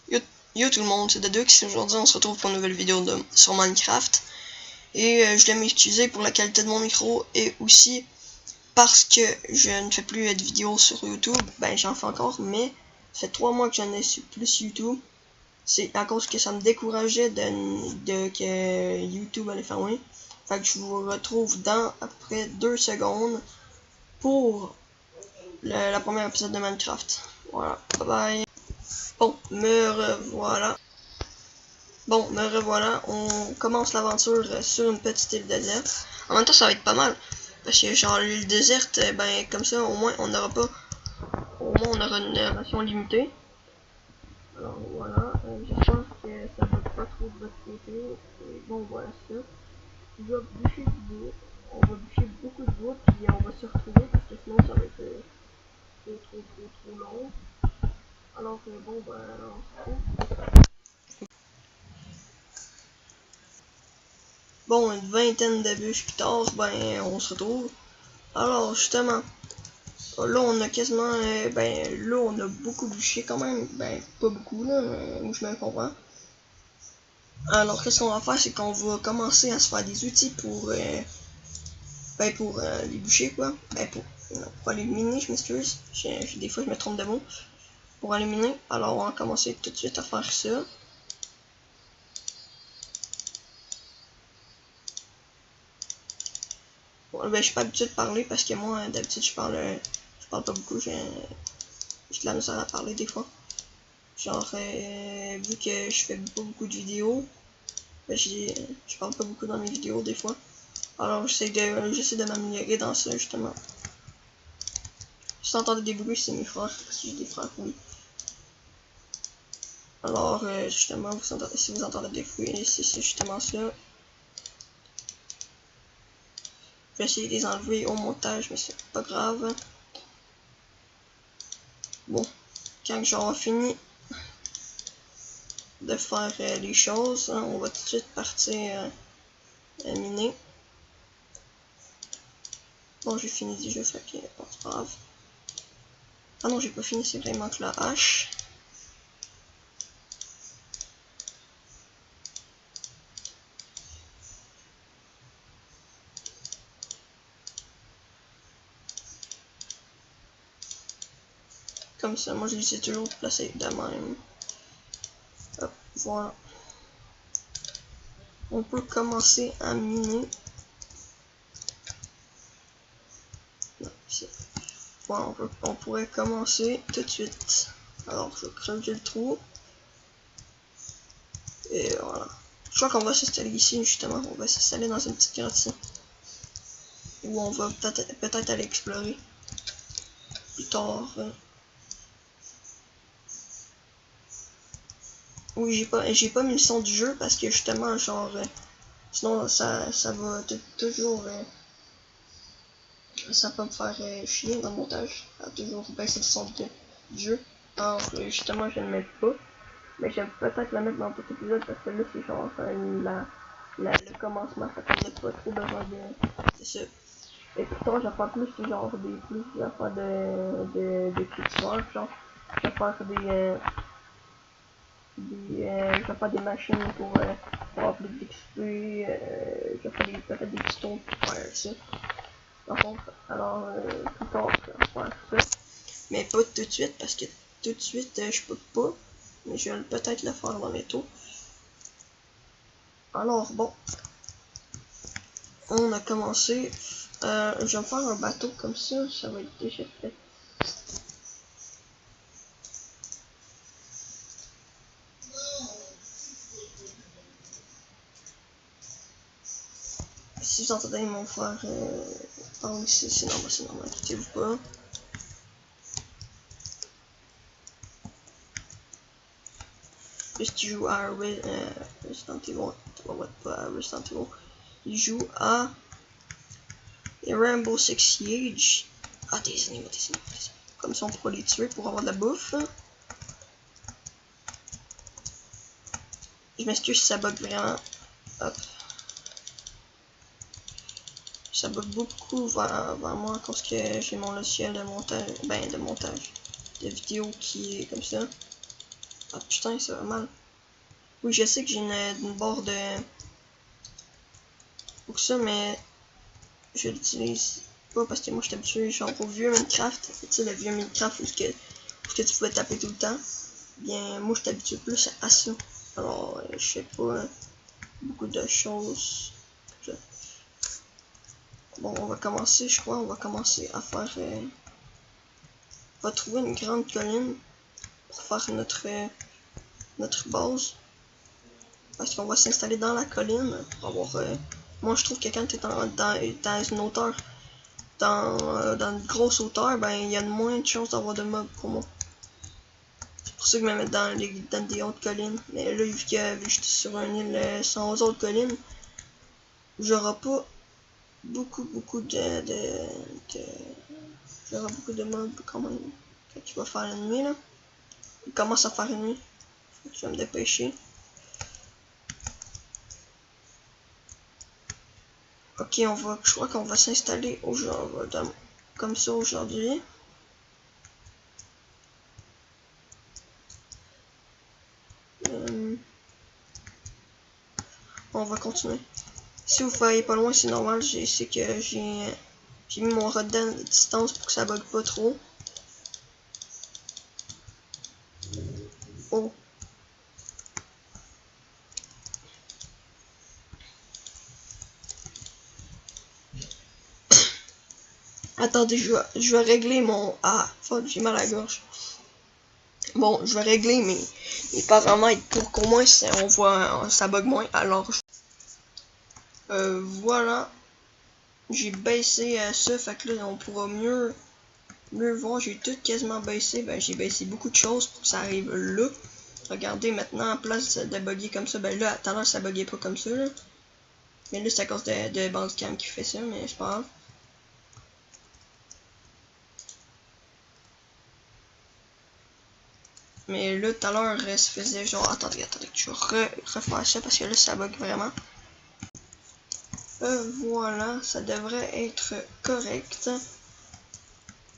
Yo tout le monde, c'est Dedux. Aujourd'hui on se retrouve pour une nouvelle vidéo sur Minecraft. Et je dois m'excuser pour la qualité de mon micro et aussi parce que je ne fais plus de vidéos sur YouTube. Ben j'en fais encore, mais ça fait 3 mois que j'en ai plus YouTube. C'est à cause que ça me décourageait que YouTube allait fermer. Fait que je vous retrouve dans à peu près 2 secondes pour la première épisode de Minecraft. Voilà, bye bye. Bon, me revoilà. On commence l'aventure sur une petite île déserte. En même temps, ça va être pas mal. Parce que genre l'île déserte, ben comme ça, au moins on n'aura pas. Au moins on aura une ration limitée. Alors voilà, j'espère que ça va pas trop de votre côté. Et bon voilà ça. Je vais bûcher du bois. On va bûcher beaucoup de bois, puis on va se retrouver parce que sinon ça va être trop long. Alors bon ben on se retrouve. Bon, une vingtaine de bûches plus tard, ben on se retrouve. Alors justement, là on a quasiment, là on a beaucoup bûché quand même, ben pas beaucoup là, mais où je me comprends. Alors qu'est-ce qu'on va faire, c'est qu'on va commencer à se faire des outils pour les bûcher quoi, pour aller miner, je m'excuse, des fois je me trompe de mots, pour aller miner. Alors on va commencer tout de suite à faire ça. Bon, ben je suis pas habitué de parler parce que moi d'habitude je parle pas beaucoup, j'ai de la misère à parler des fois. Genre, vu que je fais pas beaucoup de vidéos, ben, je parle pas beaucoup dans mes vidéos des fois. Alors, j'essaie de m'améliorer dans ça, justement. Si vous entendez des bruits, c'est mes frères, parce que j'ai des frères, oui. Alors, justement, si vous entendez des bruits, c'est justement ça. Je vais essayer de les enlever au montage, mais c'est pas grave. Bon, quand j'aurai fini de faire les choses, hein, on va tout de suite partir miner. Bon, j'ai fini déjà, fait que bon, c'est pas grave. Ah non, j'ai pas fini, c'est vraiment que la hache. Comme ça, moi je les ai toujours placés de même. Hop, voilà. On peut commencer à miner. Non, ici. Voilà, on pourrait commencer tout de suite. Alors, je creuse le trou. Et voilà. Je crois qu'on va s'installer ici, justement. On va s'installer dans une petite grotte ici. Où on va peut-être aller explorer plus tard. Oui, j'ai pas mis le son du jeu parce que justement, genre, sinon ça va toujours, ça peut me faire chier dans le montage. À toujours baisser le son du jeu. Alors, justement, je ne le mets pas. Mais j'aime peut-être la mettre dans tout épisode parce que là, c'est genre le commencement. Fait qu'on n'a pas trop besoin de ça. Et pourtant, je vais faire plus genre je vais faire de culture, genre, je vais faire je vais faire des machines pour avoir plus d'XP, je vais faire peut-être des pistons pour faire ça. Par contre, alors, plus tard, je vais faire ça. Mais pas tout de suite, parce que tout de suite, je peux pas. Mais je vais peut-être le faire dans mes tours. Alors, bon. On a commencé. Je vais me faire un bateau comme ça va être déjà fait. Si vous entendez mon frère parler, c'est normal, inquiétez-vous pas. Juste il joue à Resident Evil, pas à Resident Evil. Il joue à Rainbow Six Siege. Ah, des animaux. Comme ça on pourra les tuer pour avoir de la bouffe. Je m'excuse si ça bug vraiment. Hop. Ça bug beaucoup vers moi parce que j'ai mon logiciel de montage, de vidéo qui est comme ça. Ah putain, ça va mal. Oui, je sais que j'ai une barre de... pour ça, mais je l'utilise pas parce que moi je suis habitué genre au vieux Minecraft. Tu sais, le vieux Minecraft où tu pouvais taper tout le temps. Bien, moi je suis habitué plus à ça. Alors, je sais pas beaucoup de choses. Bon, on va commencer, je crois, on va commencer à faire... on va trouver une grande colline pour faire notre base. Parce qu'on va s'installer dans la colline pour avoir... moi je trouve que quand tu es dans une hauteur, dans une grosse hauteur, ben il y a moins de chances d'avoir de mobs pour moi. C'est pour ça que je me mets dans des hautes collines. Mais là, vu que j'étais sur une île sans autres collines, j'aurai pas beaucoup j'aurai beaucoup de mobs quand même. Quand il va faire la nuit là. Il commence à faire une nuit. Faut que je vais me dépêcher. Ok, je crois qu'on va s'installer comme ça aujourd'hui. On va continuer. Si vous voyez pas loin, c'est normal. C'est que j'ai mis mon rodin de distance pour que ça bug pas trop. Oh. Attendez, je vais régler mon... Ah, fuck, j'ai mal à la gorge. Bon, je vais régler mes paramètres pour qu'au moins on voit ça bug moins. Alors, voilà. J'ai baissé ça, fait que là on pourra mieux voir. J'ai tout quasiment baissé. Ben j'ai baissé beaucoup de choses pour que ça arrive là. Regardez maintenant, en place de bugger comme ça, ben là tout à l'heure ça buguait pas comme ça là. Mais là c'est à cause de Bandicam qui fait ça, mais c'est pas grave. Mais là tout à l'heure ça faisait genre attendez que je refaire ça parce que là ça bug vraiment. Voilà, ça devrait être correct.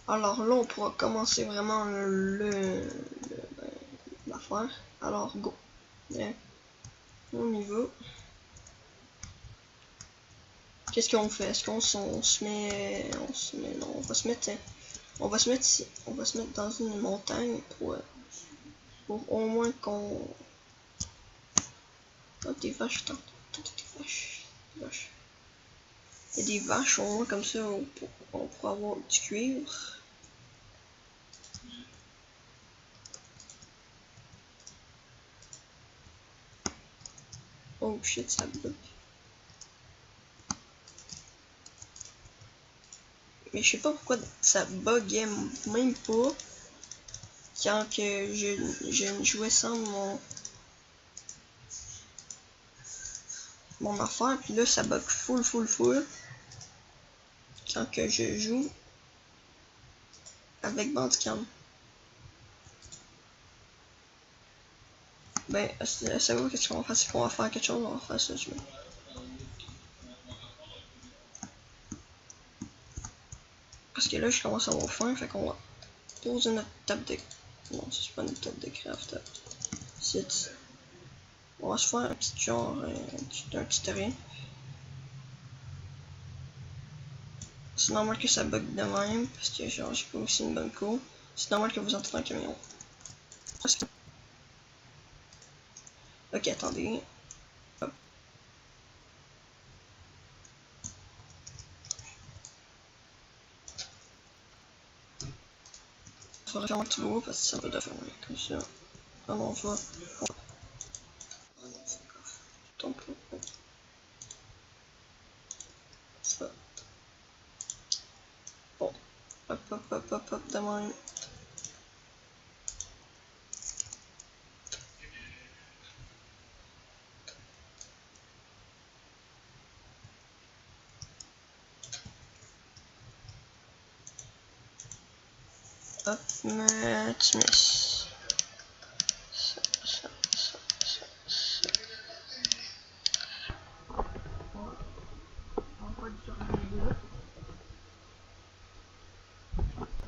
Alors là, on pourra commencer vraiment l'affaire. Alors, go. On y va. Qu'est-ce qu'on fait? Est-ce qu'on se met... Non, on va se mettre ici. On va se mettre dans une montagne pour au moins qu'on... Oh, des vaches, des vaches. Il y a des vaches au moins comme ça, on pourra avoir du cuivre. Oh shit, ça bug. Mais je sais pas pourquoi ça buguait même pas quand que je jouais sans mon affaire, puis là ça bug full quand que je joue avec Bandicam. Ben, savez-vous qu'est-ce qu'on va faire? C'est qu'on va faire quelque chose, on va faire ça, je mets. Parce que là, je commence à avoir faim, fait qu'on va poser notre table de... Non, c'est pas notre table de craft. C'est... On va se faire un petit genre, un petit terrain. C'est normal que ça bug de même, parce que genre, j'ai pas aussi une bonne cour. C'est normal que vous entendez un camion. Parce que... Ok, attendez. Hop. On va faire un petit bout parce que ça va de faire comme ça. Alors on va... Donc, ça. Bon. Hop, de même. Hop, tu mets ça.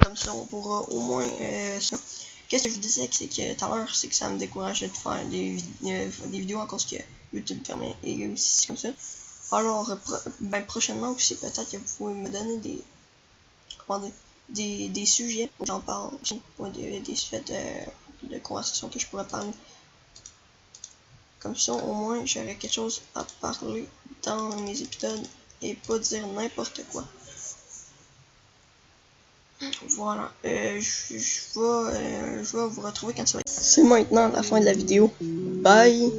Comme ça, on pourra au moins ça. qu'est-ce que je disais, c'est que tout à l'heure, c'est que ça me décourageait de faire des vidéos à cause que YouTube fermait et aussi c'est comme ça. Alors, prochainement aussi, peut-être que vous pouvez me donner des sujets où j'en parle, ou des sujets de conversation que je pourrais parler. Comme ça, au moins, j'aurais quelque chose à parler dans mes épisodes et pas dire n'importe quoi. Voilà, je vais vous retrouver quand ça va être. C'est maintenant la fin de la vidéo. Bye!